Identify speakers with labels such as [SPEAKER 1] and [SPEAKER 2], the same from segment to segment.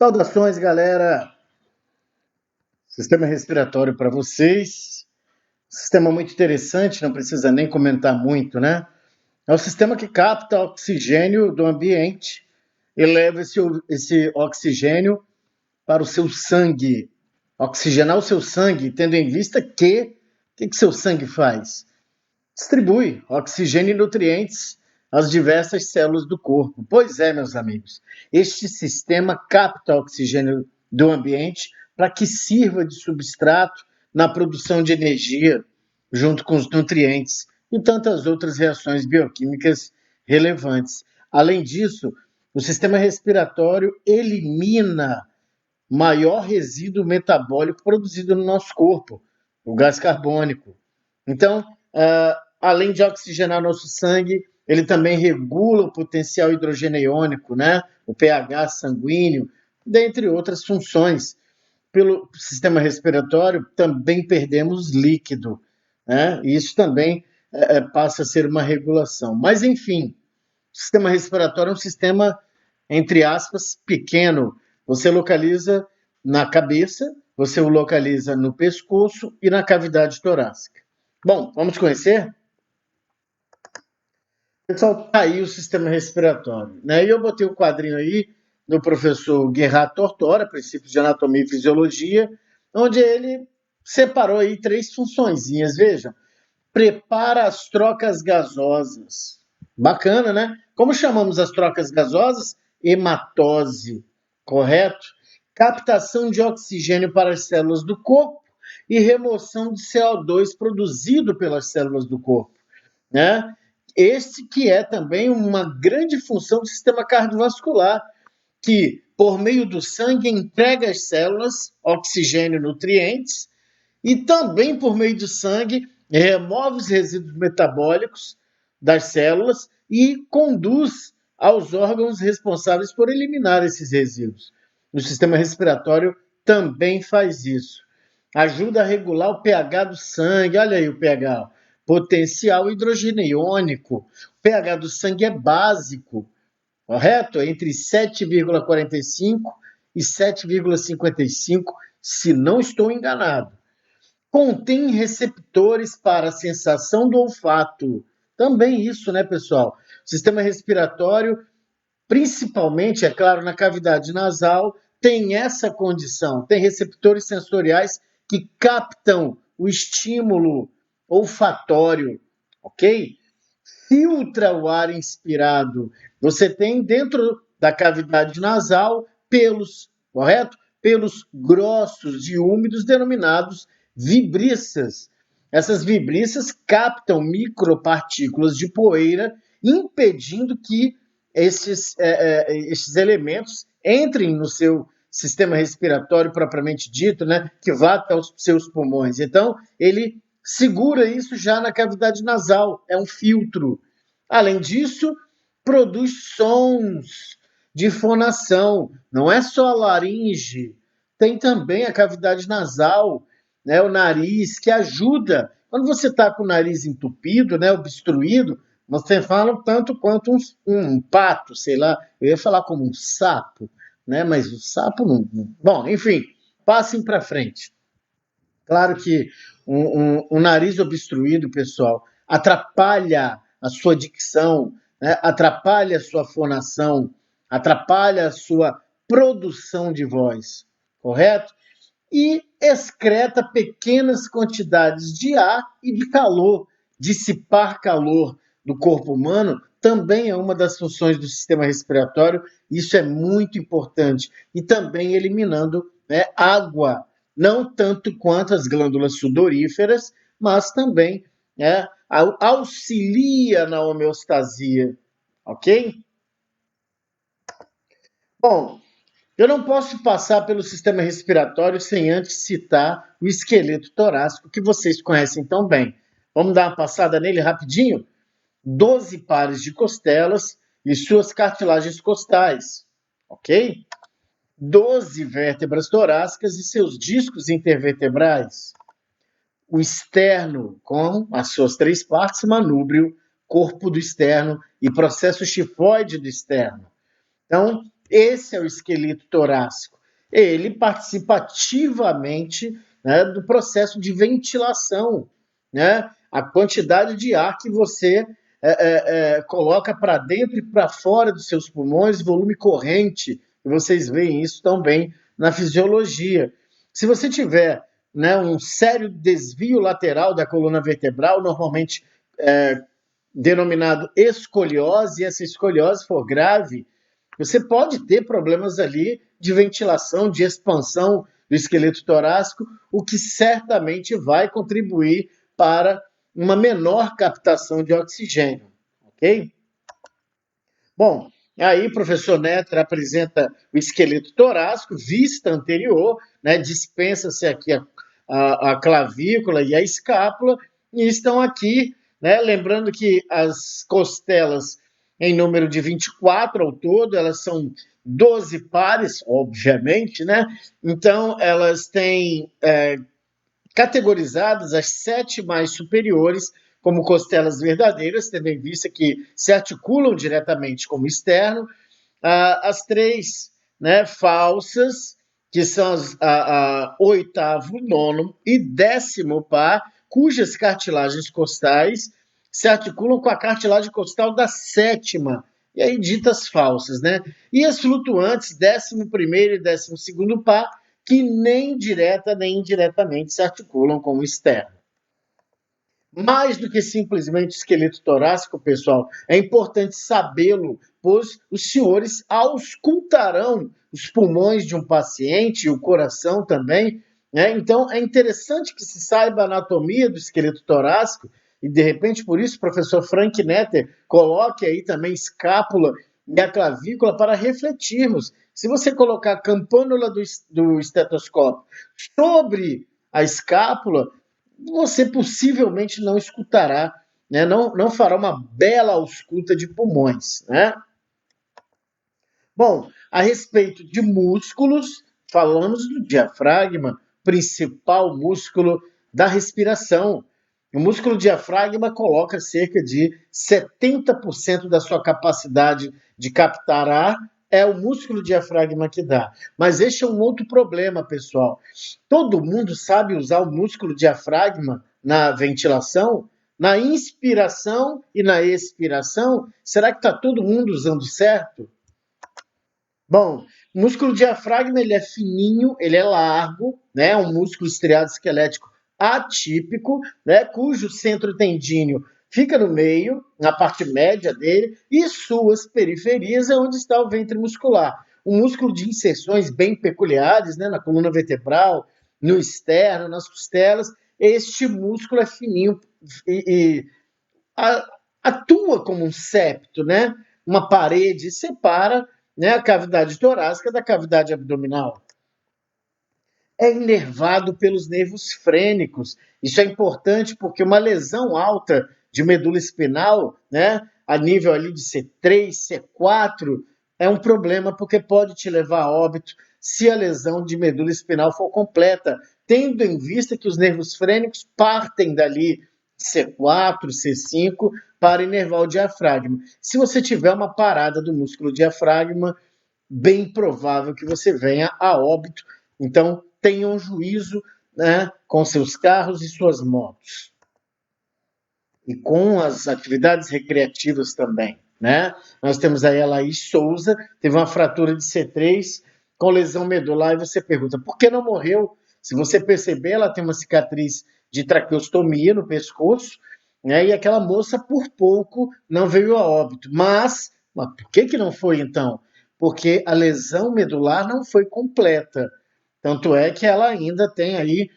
[SPEAKER 1] Saudações, galera! Sistema respiratório para vocês. Sistema muito interessante, não precisa nem comentar muito, né? É o sistema que capta oxigênio do ambiente e leva esse oxigênio para o seu sangue. Oxigenar o seu sangue, tendo em vista que o que seu sangue faz? Distribui oxigênio e nutrientes às diversas células do corpo. Pois é, meus amigos, este sistema capta oxigênio do ambiente para que sirva de substrato na produção de energia, junto com os nutrientes e tantas outras reações bioquímicas relevantes. Além disso, o sistema respiratório elimina maior resíduo metabólico produzido no nosso corpo, o gás carbônico. Então, além de oxigenar nosso sangue, ele também regula o potencial hidrogênio, né? O pH sanguíneo, dentre outras funções. Pelo sistema respiratório, também perdemos líquido, né? E isso também passa a ser uma regulação. Mas, enfim, o sistema respiratório é um sistema, entre aspas, pequeno. Você localiza na cabeça, você o localiza no pescoço e na cavidade torácica. Bom, vamos conhecer? Pessoal, tá aí o sistema respiratório, né? E eu botei o quadrinho aí do professor Gerhard Tortora, Princípios de Anatomia e Fisiologia, onde ele separou aí 3 funçõezinhas, vejam. Prepara as trocas gasosas. Bacana, né? Como chamamos as trocas gasosas? Hematose, correto? Captação de oxigênio para as células do corpo e remoção de CO2 produzido pelas células do corpo, né? Este que é também uma grande função do sistema cardiovascular, que, por meio do sangue, entrega às células oxigênio e nutrientes, e também, por meio do sangue, remove os resíduos metabólicos das células e conduz aos órgãos responsáveis por eliminar esses resíduos. O sistema respiratório também faz isso. Ajuda a regular o pH do sangue. Olha aí o pH. Potencial hidrogênio. O pH do sangue é básico, correto? É entre 7,45 e 7,55, se não estou enganado. Contém receptores para a sensação do olfato. Também isso, né, pessoal? O sistema respiratório, principalmente, é claro, na cavidade nasal, tem essa condição. Tem receptores sensoriais que captam o estímulo olfatório, ok? Filtra o ar inspirado. Você tem dentro da cavidade nasal pelos, correto? Pelos grossos e úmidos denominados vibriças. Essas vibriças captam micropartículas de poeira, impedindo que esses elementos entrem no seu sistema respiratório propriamente dito, né, que vá até os seus pulmões. Então, ele segura isso já na cavidade nasal, é um filtro. Além disso, produz sons de fonação, não é só a laringe, tem também a cavidade nasal, né, o nariz, que ajuda. Quando você está com o nariz entupido, né, obstruído, você fala tanto quanto um pato, sei lá, eu ia falar como um sapo, né, mas o sapo não. Bom, enfim, passem para frente. Claro que um nariz obstruído, pessoal, atrapalha a sua dicção, né? Atrapalha a sua fonação, atrapalha a sua produção de voz, correto? E excreta pequenas quantidades de ar e de calor. Dissipar calor do corpo humano também é uma das funções do sistema respiratório, isso é muito importante. E também eliminando, né, água, não tanto quanto as glândulas sudoríferas, mas também, né, auxilia na homeostasia, ok? Bom, eu não posso passar pelo sistema respiratório sem antes citar o esqueleto torácico, que vocês conhecem tão bem. Vamos dar uma passada nele rapidinho? 12 pares de costelas e suas cartilagens costais, ok? 12 vértebras torácicas e seus discos intervertebrais. O externo, com as suas 3 partes, manúbrio, corpo do externo e processo chifoide do externo. Então, Esse é o esqueleto torácico. Ele participa ativamente, né, do processo de ventilação, né? A quantidade de ar que você coloca para dentro e para fora dos seus pulmões, volume corrente, e vocês veem isso também na fisiologia. Se você tiver, né, um sério desvio lateral da coluna vertebral, normalmente denominado escoliose, e essa escoliose for grave, você pode ter problemas ali de ventilação, de expansão do esqueleto torácico, o que certamente vai contribuir para uma menor captação de oxigênio, ok? Bom, aí o professor Netter apresenta o esqueleto torácico, vista anterior, né, dispensa-se aqui a clavícula e a escápula, e estão aqui, né, lembrando que as costelas, em número de 24 ao todo, elas são 12 pares, obviamente, né? Então, elas têm categorizadas as 7 mais superiores como costelas verdadeiras, tendo em vista que se articulam diretamente como externo, as 3, né, falsas, que são oitavo, nono e 10º par, cujas cartilagens costais se articulam com a cartilagem costal da 7ª, e aí ditas falsas, né? E as flutuantes, 11º e 12º par, que nem direta nem indiretamente se articulam com o externo. Mais do que simplesmente esqueleto torácico, pessoal, é importante sabê-lo, pois os senhores auscultarão os pulmões de um paciente, o coração também, né? Então, é interessante que se saiba a anatomia do esqueleto torácico, e de repente, por isso, o professor Frank Netter coloque aí também escápula e a clavícula para refletirmos. Se você colocar a campânula do estetoscópio sobre a escápula, você possivelmente não escutará, né? Não fará uma bela ausculta de pulmões, né? Bom, a respeito de músculos, falamos do diafragma, principal músculo da respiração. O músculo diafragma coloca cerca de 70% da sua capacidade de captar ar, é o músculo diafragma que dá. Mas este é um outro problema, pessoal. Todo mundo sabe usar o músculo diafragma na ventilação? Na inspiração e na expiração? Será que está todo mundo usando certo? Bom, o músculo diafragma ele é fininho, ele é largo, né? É um músculo estriado esquelético atípico, né? Cujo centro tendíneo fica no meio, na parte média dele, e suas periferias é onde está o ventre muscular. Um músculo de inserções bem peculiares, né? Na coluna vertebral, no externo, nas costelas. Este músculo é fininho e atua como um septo, né? Uma parede separa, né, a cavidade torácica da cavidade abdominal. É inervado pelos nervos frênicos. Isso é importante porque uma lesão alta de medula espinal, né, a nível ali de C3, C4, é um problema porque pode te levar a óbito se a lesão de medula espinal for completa, tendo em vista que os nervos frênicos partem dali C4, C5 para inervar o diafragma. Se você tiver uma parada do músculo diafragma, bem provável que você venha a óbito. Então, tenham juízo, né, com seus carros e suas motos. E com as atividades recreativas também, né? Nós temos aí a Laís Souza, teve uma fratura de C3 com lesão medular, e você pergunta, por que não morreu? Se você perceber, ela tem uma cicatriz de traqueostomia no pescoço, né? E aquela moça, por pouco, não veio a óbito. Mas por que não foi, então? Porque a lesão medular não foi completa. Tanto é que ela ainda tem aí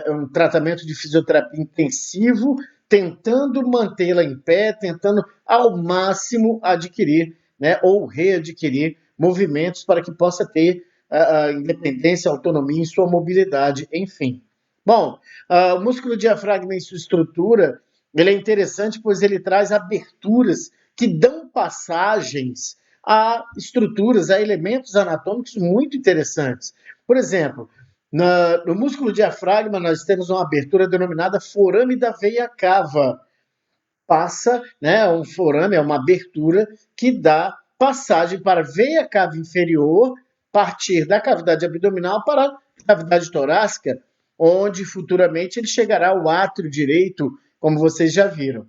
[SPEAKER 1] um tratamento de fisioterapia intensivo, tentando mantê-la em pé, tentando ao máximo adquirir, né, ou readquirir movimentos para que possa ter a independência, a autonomia em sua mobilidade, enfim. Bom, o músculo diafragma em sua estrutura, ele é interessante pois ele traz aberturas que dão passagens a estruturas, a elementos anatômicos muito interessantes. Por exemplo, no músculo diafragma, nós temos uma abertura denominada forame da veia cava. Passa, né, um forame é uma abertura que dá passagem para a veia cava inferior, partir da cavidade abdominal para a cavidade torácica, onde futuramente ele chegará ao átrio direito, como vocês já viram.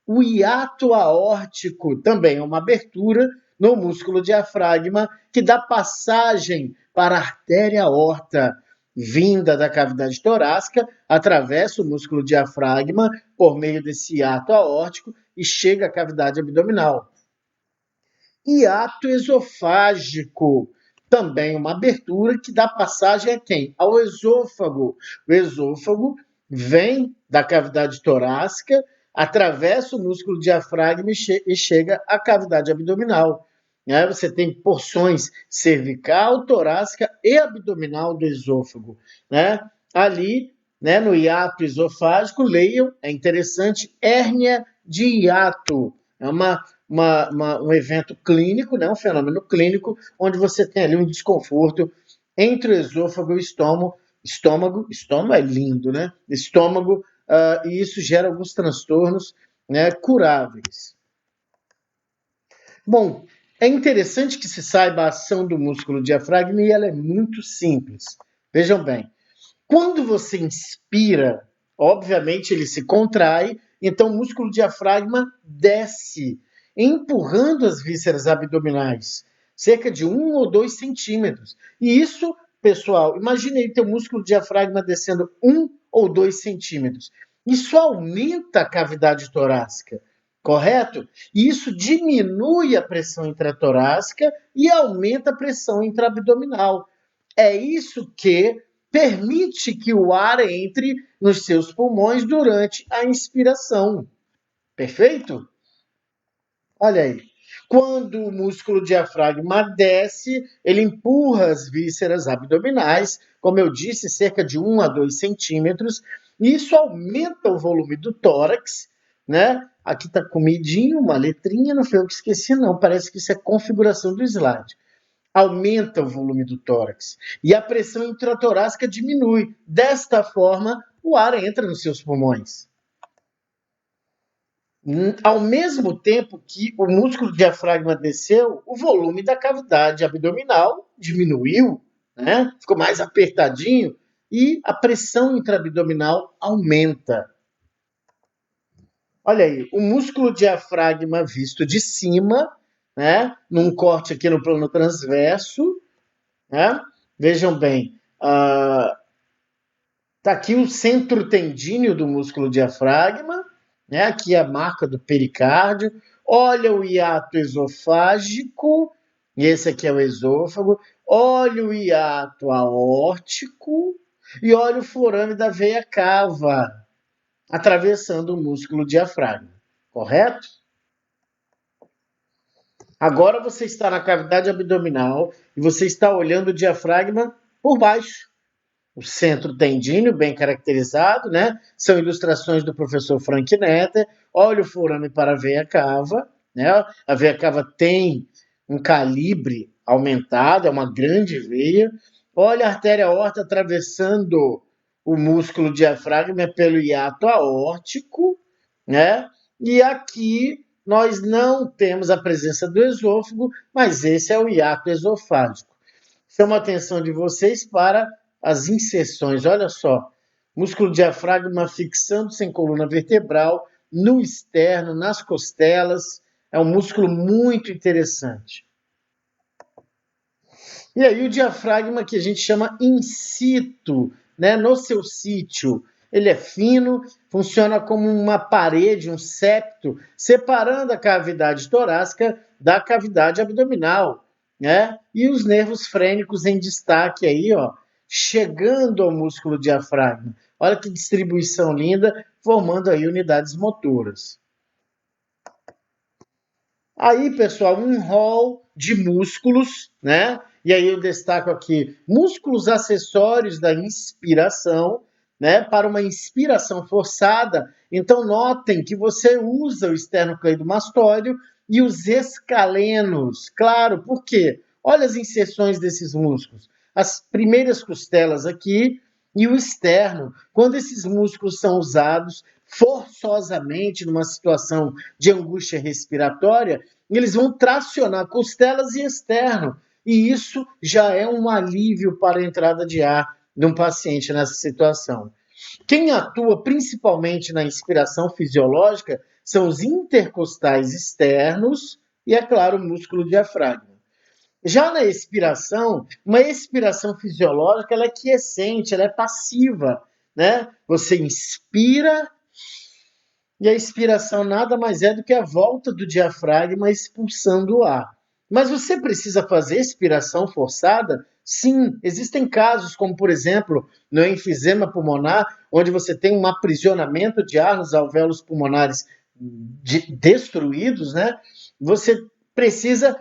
[SPEAKER 1] O hiato aórtico também é uma abertura no músculo diafragma que dá passagem para a artéria aorta, vinda da cavidade torácica, atravessa o músculo diafragma por meio desse hiato aórtico e chega à cavidade abdominal. Hiato esofágico, também uma abertura que dá passagem a quem? Ao esôfago. O esôfago vem da cavidade torácica, atravessa o músculo diafragma e chega à cavidade abdominal. Você tem porções cervical, torácica e abdominal do esôfago. Ali, no hiato esofágico, leiam, é interessante, hérnia de hiato. É um evento clínico, um fenômeno clínico, onde você tem ali um desconforto entre o esôfago e o estômago é lindo, né? Estômago, e isso gera alguns transtornos, curáveis. Bom, é interessante que se saiba a ação do músculo diafragma e ela é muito simples. Vejam bem, quando você inspira, obviamente ele se contrai, então o músculo diafragma desce, empurrando as vísceras abdominais, cerca de 1 ou 2 centímetros. E isso, pessoal, imagine aí ter o músculo diafragma descendo 1 ou 2 centímetros. Isso aumenta a cavidade torácica, correto? E isso diminui a pressão intratorácica e aumenta a pressão intraabdominal. É isso que permite que o ar entre nos seus pulmões durante a inspiração. Perfeito? Olha aí. Quando o músculo diafragma desce, ele empurra as vísceras abdominais, como eu disse, cerca de 1 a 2 centímetros, e isso aumenta o volume do tórax, Aqui está comidinho, uma letrinha, não foi eu que esqueci, não. Parece que isso é configuração do slide. Aumenta o volume do tórax e a pressão intratorácica diminui. Desta forma, o ar entra nos seus pulmões. Ao mesmo tempo que o músculo diafragma desceu, o volume da cavidade abdominal diminuiu, ficou mais apertadinho e a pressão intraabdominal aumenta. Olha aí, o músculo diafragma visto de cima, num corte aqui no plano transverso, vejam bem, está aqui o centro tendíneo do músculo diafragma, aqui é a marca do pericárdio. Olha o hiato esofágico, e esse aqui é o esôfago. Olha o hiato aórtico e olha o forame da veia cava, atravessando o músculo diafragma, correto? Agora você está na cavidade abdominal e você está olhando o diafragma por baixo. O centro tendíneo, bem caracterizado, São ilustrações do professor Frank Netter. Olha o forame para a veia cava, A veia cava tem um calibre aumentado, é uma grande veia. Olha a artéria aorta atravessando o músculo diafragma pelo hiato aórtico, E aqui nós não temos a presença do esôfago, mas esse é o hiato esofágico. Chamo a atenção de vocês para as inserções. Olha só, músculo diafragma fixando-se em coluna vertebral, no externo, nas costelas. É um músculo muito interessante. E aí o diafragma que a gente chama in situ, no seu sítio. Ele é fino, funciona como uma parede, um septo, separando a cavidade torácica da cavidade abdominal, E os nervos frênicos em destaque aí, chegando ao músculo diafragma. Olha que distribuição linda, formando aí unidades motoras. Aí, pessoal, um rol de músculos, E aí eu destaco aqui músculos acessórios da inspiração, para uma inspiração forçada. Então, notem que você usa o esternocleidomastóide e os escalenos. Claro, por quê? Olha as inserções desses músculos. As primeiras costelas aqui e o externo. Quando esses músculos são usados, forçosamente numa situação de angústia respiratória, eles vão tracionar costelas e externo. E isso já é um alívio para a entrada de ar de um paciente nessa situação. Quem atua principalmente na inspiração fisiológica são os intercostais externos e, é claro, o músculo diafragma. Já na expiração, uma expiração fisiológica, ela é quiescente, ela é passiva, né? Você inspira e a expiração nada mais é do que a volta do diafragma expulsando o ar. Mas você precisa fazer expiração forçada? Sim, existem casos como, por exemplo, no enfisema pulmonar, onde você tem um aprisionamento de ar nos alvéolos pulmonares destruídos, né? Você precisa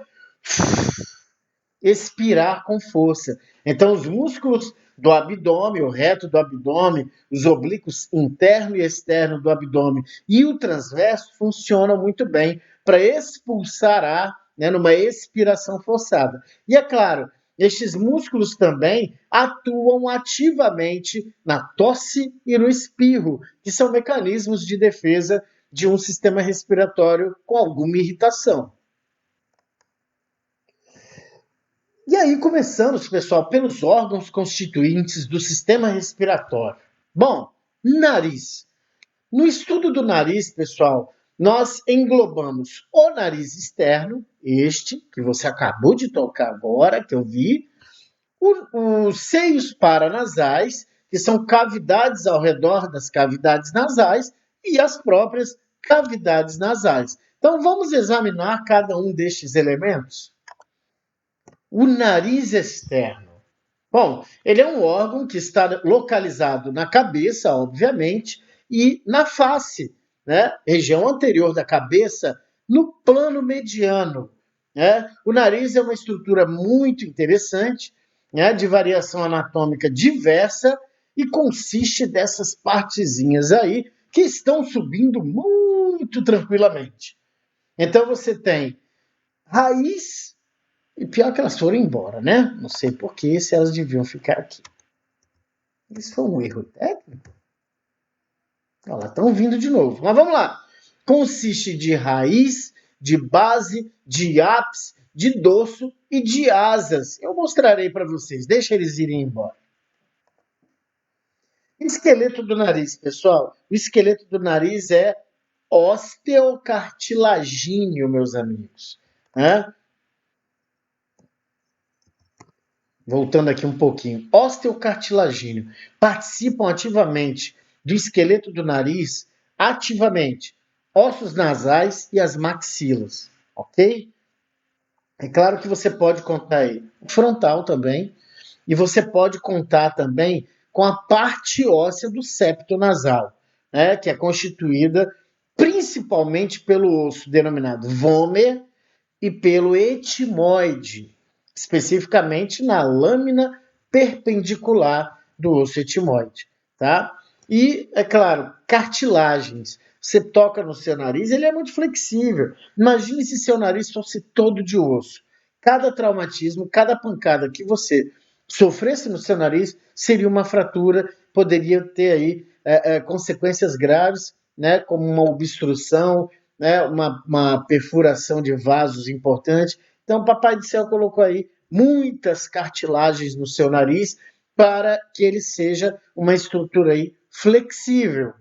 [SPEAKER 1] expirar com força. Então, os músculos do abdômen, o reto do abdômen, os oblíquos interno e externo do abdômen e o transverso funcionam muito bem para expulsar ar, né, numa expiração forçada. E é claro, estes músculos também atuam ativamente na tosse e no espirro, que são mecanismos de defesa de um sistema respiratório com alguma irritação. E aí começamos, pessoal, pelos órgãos constituintes do sistema respiratório. Bom, nariz. No estudo do nariz, pessoal, nós englobamos o nariz externo, este que você acabou de tocar agora, que eu vi, os seios paranasais, que são cavidades ao redor das cavidades nasais, e as próprias cavidades nasais. Então, vamos examinar cada um destes elementos? O nariz externo. Bom, ele é um órgão que está localizado na cabeça, obviamente, e na face, né? Região anterior da cabeça, no plano mediano. Né? O nariz é uma estrutura muito interessante, né? De variação anatômica diversa e consiste dessas partezinhas aí que estão subindo muito tranquilamente. Então você tem raiz. E pior que elas foram embora, né? Não sei porquê, se elas deviam ficar aqui. Isso foi um erro técnico? Elas estão vindo de novo. Mas vamos lá. Consiste de raiz, de base, de ápice, de dorso e de asas. Eu mostrarei para vocês. Deixa eles irem embora. Esqueleto do nariz, pessoal. O esqueleto do nariz é osteocartilagíneo, meus amigos. Né? Voltando aqui um pouquinho, osteocartilagíneo participam ativamente do esqueleto do nariz, ativamente, ossos nasais e as maxilas, ok? É claro que você pode contar aí o frontal também, e você pode contar também com a parte óssea do septo nasal, né, que é constituída principalmente pelo osso denominado vômer e pelo etimoide, especificamente na lâmina perpendicular do osso etimoide, tá? E, é claro, cartilagens. Você toca no seu nariz, ele é muito flexível. Imagine se seu nariz fosse todo de osso. Cada traumatismo, cada pancada que você sofresse no seu nariz seria uma fratura, poderia ter aí consequências graves, né, como uma obstrução, né, uma perfuração de vasos importante. Então, o Papai do Céu colocou aí muitas cartilagens no seu nariz para que ele seja uma estrutura aí flexível.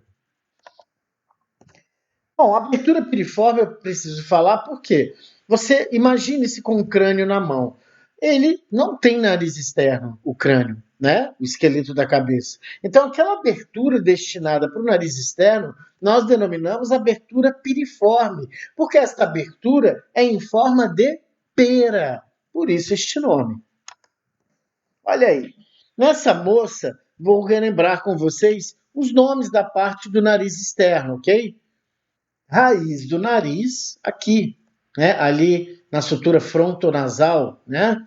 [SPEAKER 1] Bom, a abertura piriforme eu preciso falar porque você imagine-se com o crânio na mão. Ele não tem nariz externo, o crânio, né? O esqueleto da cabeça. Então, aquela abertura destinada para o nariz externo, nós denominamos abertura piriforme, porque esta abertura é em forma de pera. Por isso este nome. Olha aí. Nessa moça, vou relembrar com vocês os nomes da parte do nariz externo, ok? Raiz do nariz, aqui, né? Ali na sutura frontonasal, né?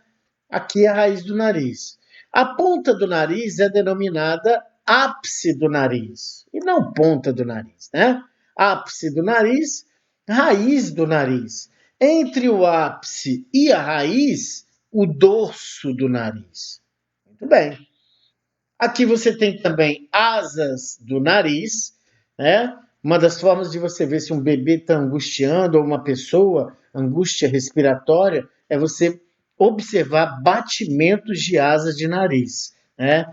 [SPEAKER 1] Aqui é a raiz do nariz. A ponta do nariz é denominada ápice do nariz, e não ponta do nariz, né? Ápice do nariz, raiz do nariz. Entre o ápice e a raiz, o dorso do nariz. Muito bem. Aqui você tem também asas do nariz, né? Uma das formas de você ver se um bebê está angustiando ou uma pessoa, angústia respiratória, é você observar batimentos de asas de nariz, né?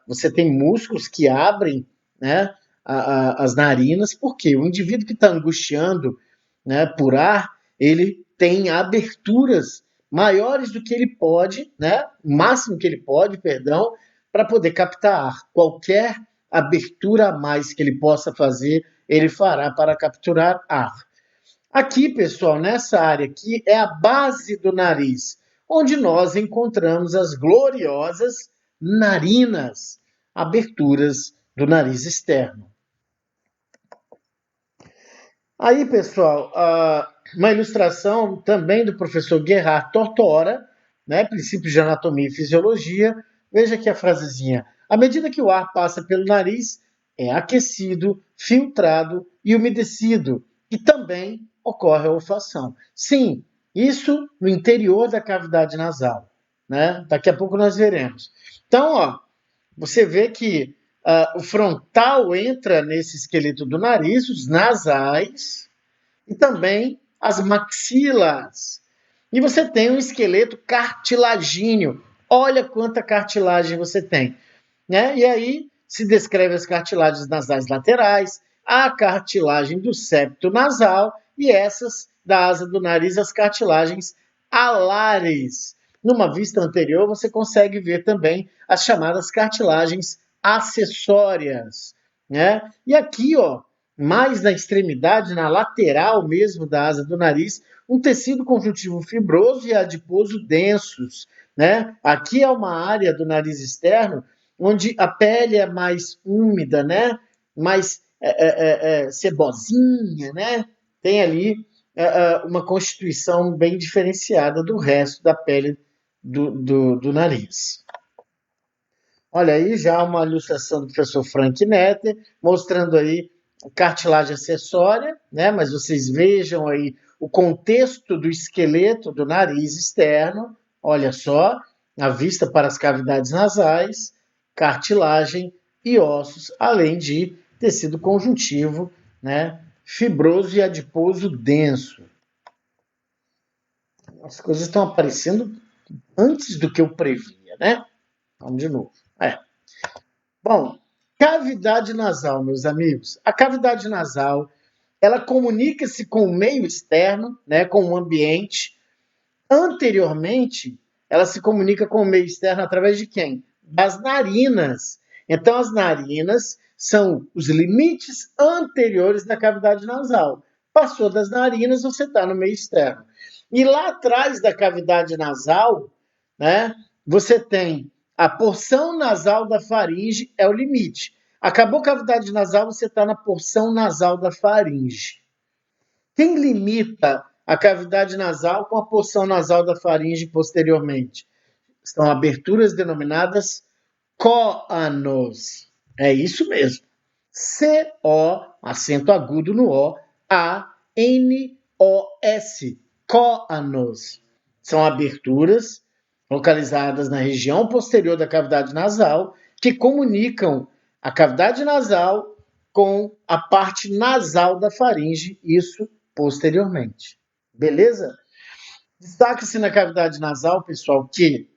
[SPEAKER 1] Você tem músculos que abrem, né, as narinas, porque o indivíduo que está angustiando, né, por ar, ele tem aberturas maiores do que ele pode, né, o máximo que ele pode, perdão, para poder captar ar. Qualquer abertura a mais que ele possa fazer, ele fará para capturar ar. Aqui, pessoal, nessa área aqui é a base do nariz, onde nós encontramos as gloriosas narinas, aberturas do nariz externo. Aí, pessoal, uma ilustração também do professor Gerhard Tortora, né, Princípios de Anatomia e Fisiologia. Veja aqui a frasezinha. À medida que o ar passa pelo nariz, é aquecido, filtrado e umedecido, e também ocorre a olfação. Sim, isso no interior da cavidade nasal, né? Daqui a pouco nós veremos. Então, ó, você vê que o frontal entra nesse esqueleto do nariz, os nasais, e também as maxilas. E você tem um esqueleto cartilagíneo. Olha quanta cartilagem você tem, né? E aí se descreve as cartilagens nasais laterais, a cartilagem do septo nasal e essas da asa do nariz, as cartilagens alares. Numa vista anterior, você consegue ver também as chamadas cartilagens acessórias, né? E aqui, ó, mais na extremidade, na lateral mesmo da asa do nariz, um tecido conjuntivo fibroso e adiposo densos, né? Aqui é uma área do nariz externo onde a pele é mais úmida, né? Mais cebosinha, né? Tem ali uma constituição bem diferenciada do resto da pele do nariz. Olha aí já uma ilustração do professor Frank Netter, mostrando aí cartilagem acessória, né? Mas vocês vejam aí o contexto do esqueleto do nariz externo, olha só, a vista para as cavidades nasais, cartilagem e ossos, além de tecido conjuntivo, né? Fibroso e adiposo denso. As coisas estão aparecendo antes do que eu previa, né? Vamos de novo. Bom, cavidade nasal, meus amigos. A cavidade nasal, ela comunica-se com o meio externo, né, com o ambiente. Anteriormente, ela se comunica com o meio externo através de quem? Das narinas. Então, as narinas são os limites anteriores da cavidade nasal. Passou das narinas, você está no meio externo. E lá atrás da cavidade nasal, né, você tem a porção nasal da faringe, é o limite. Acabou a cavidade nasal, você está na porção nasal da faringe. Quem limita a cavidade nasal com a porção nasal da faringe posteriormente? São aberturas denominadas coanos. É isso mesmo. C-O, acento agudo no O, A-N-O-S. Coanos. São aberturas localizadas na região posterior da cavidade nasal que comunicam a cavidade nasal com a parte nasal da faringe, isso posteriormente. Beleza? Destaca-se na cavidade nasal, pessoal, que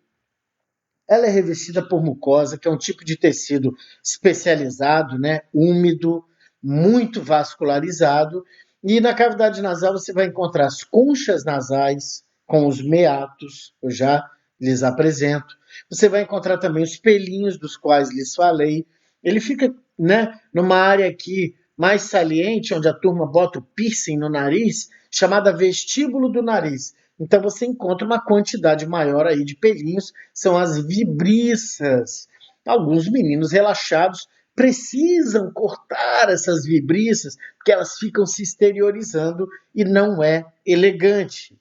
[SPEAKER 1] ela é revestida por mucosa, que é um tipo de tecido especializado, né, úmido, muito vascularizado, e na cavidade nasal você vai encontrar as conchas nasais com os meatos, eu já lhes apresento. Você vai encontrar também os pelinhos dos quais lhes falei. Ele fica, né, numa área aqui mais saliente, onde a turma bota o piercing no nariz, chamada vestíbulo do nariz. Então você encontra uma quantidade maior aí de pelinhos, são as vibriças. Alguns meninos relaxados precisam cortar essas vibriças, porque elas ficam se exteriorizando e não é elegante.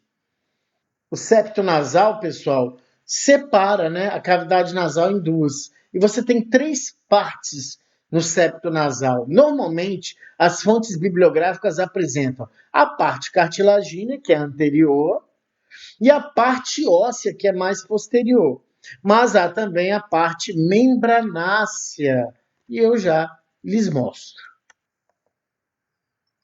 [SPEAKER 1] O septo nasal, pessoal, separa, né, a cavidade nasal em duas. E você tem três partes no septo nasal. Normalmente, as fontes bibliográficas apresentam a parte cartilagínea, que é anterior, e a parte óssea, que é mais posterior. Mas há também a parte membranácea, e eu já lhes mostro.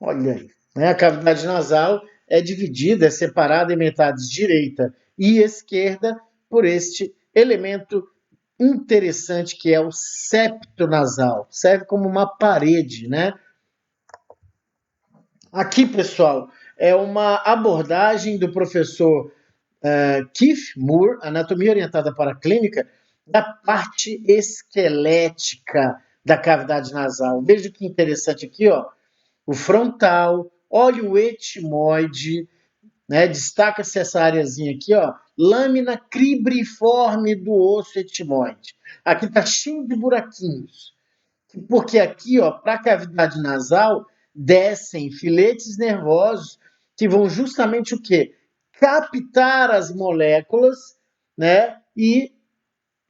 [SPEAKER 1] Olha aí, né? A cavidade nasal é dividida, é separada em metades direita e esquerda por este elemento interessante que é o septo nasal. Serve como uma parede, né? Aqui, pessoal, é uma abordagem do professor Keith Moore, Anatomia Orientada para a Clínica, da parte esquelética da cavidade nasal. Veja que interessante aqui, ó, o frontal, olha o etimoide, né? Destaca-se essa areazinha aqui, ó, lâmina cribriforme do osso etimoide. Aqui está cheio de buraquinhos, porque aqui, ó, para a cavidade nasal, descem filetes nervosos que vão justamente o quê? Captar as moléculas, né? E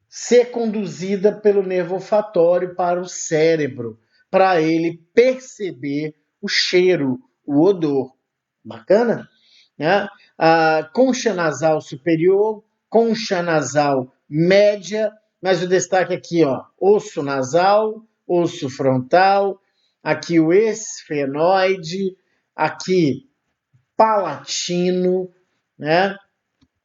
[SPEAKER 1] ser conduzida pelo nervo olfatório para o cérebro, para ele perceber o cheiro, o odor. Bacana? Né? A concha nasal superior, concha nasal média, mas o destaque aqui, ó, osso nasal, osso frontal, aqui o esfenoide, aqui palatino, né?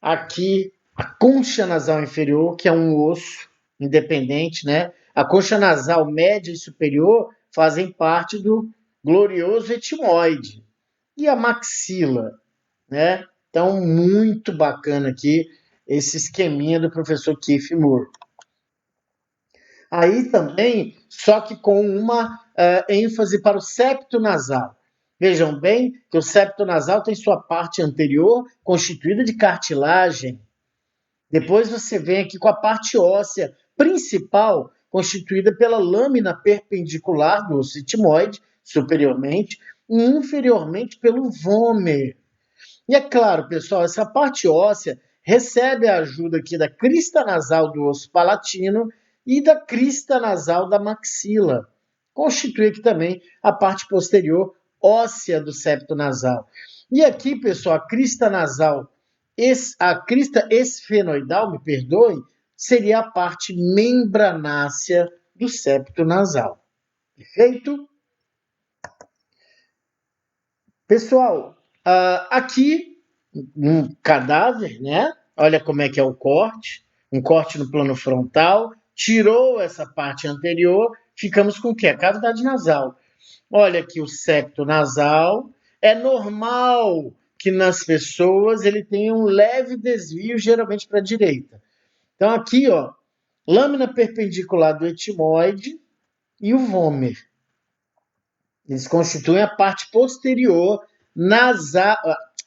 [SPEAKER 1] Aqui a concha nasal inferior, que é um osso independente, né? A concha nasal média e superior fazem parte do glorioso etimoide. E a maxila, né? Então, muito bacana aqui esse esqueminha do professor Keith Moore. Aí também, só que com uma ênfase para o septo nasal. Vejam bem que o septo nasal tem sua parte anterior constituída de cartilagem. Depois você vem aqui com a parte óssea principal, constituída pela lâmina perpendicular do osso etimoide, superiormente, e inferiormente pelo vômer. E é claro, pessoal, essa parte óssea recebe a ajuda aqui da crista nasal do osso palatino e da crista nasal da maxila. Constitui aqui também a parte posterior óssea do septo nasal. E aqui, pessoal, a crista nasal, a crista esfenoidal, me perdoe, seria a parte membranácea do septo nasal. Perfeito? Pessoal, aqui um cadáver, né? Olha como é que é o corte, um corte no plano frontal, tirou essa parte anterior, ficamos com o quê? A cavidade nasal. Olha aqui o septo nasal, é normal que nas pessoas ele tenha um leve desvio, geralmente para a direita. Então aqui, ó, lâmina perpendicular do etimoide e o vômer. Eles constituem a parte posterior nasal,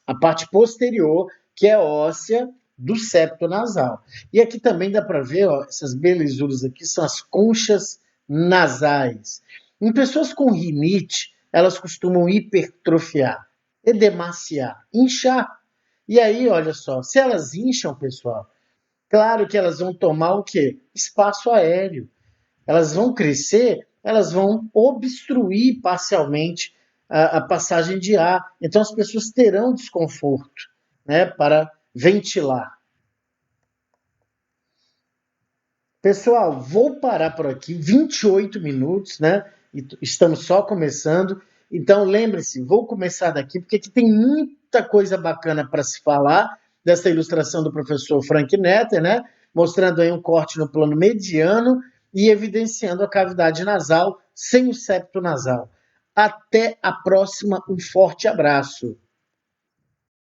[SPEAKER 1] a parte posterior que é óssea do septo nasal. E aqui também dá para ver, ó, essas belezuras aqui são as conchas nasais. Em pessoas com rinite, elas costumam hipertrofiar, edemaciar, inchar. E aí, olha só, se elas incham, pessoal, claro que elas vão tomar o quê? Espaço aéreo. Elas vão crescer, elas vão obstruir parcialmente a passagem de ar. Então as pessoas terão desconforto, né, para ventilar. Pessoal, vou parar por aqui, 28 minutos, né? Estamos só começando. Então lembre-se, vou começar daqui, porque aqui tem muita coisa bacana para se falar dessa ilustração do professor Frank Netter, né? Mostrando aí um corte no plano mediano e evidenciando a cavidade nasal sem o septo nasal. Até a próxima, um forte abraço.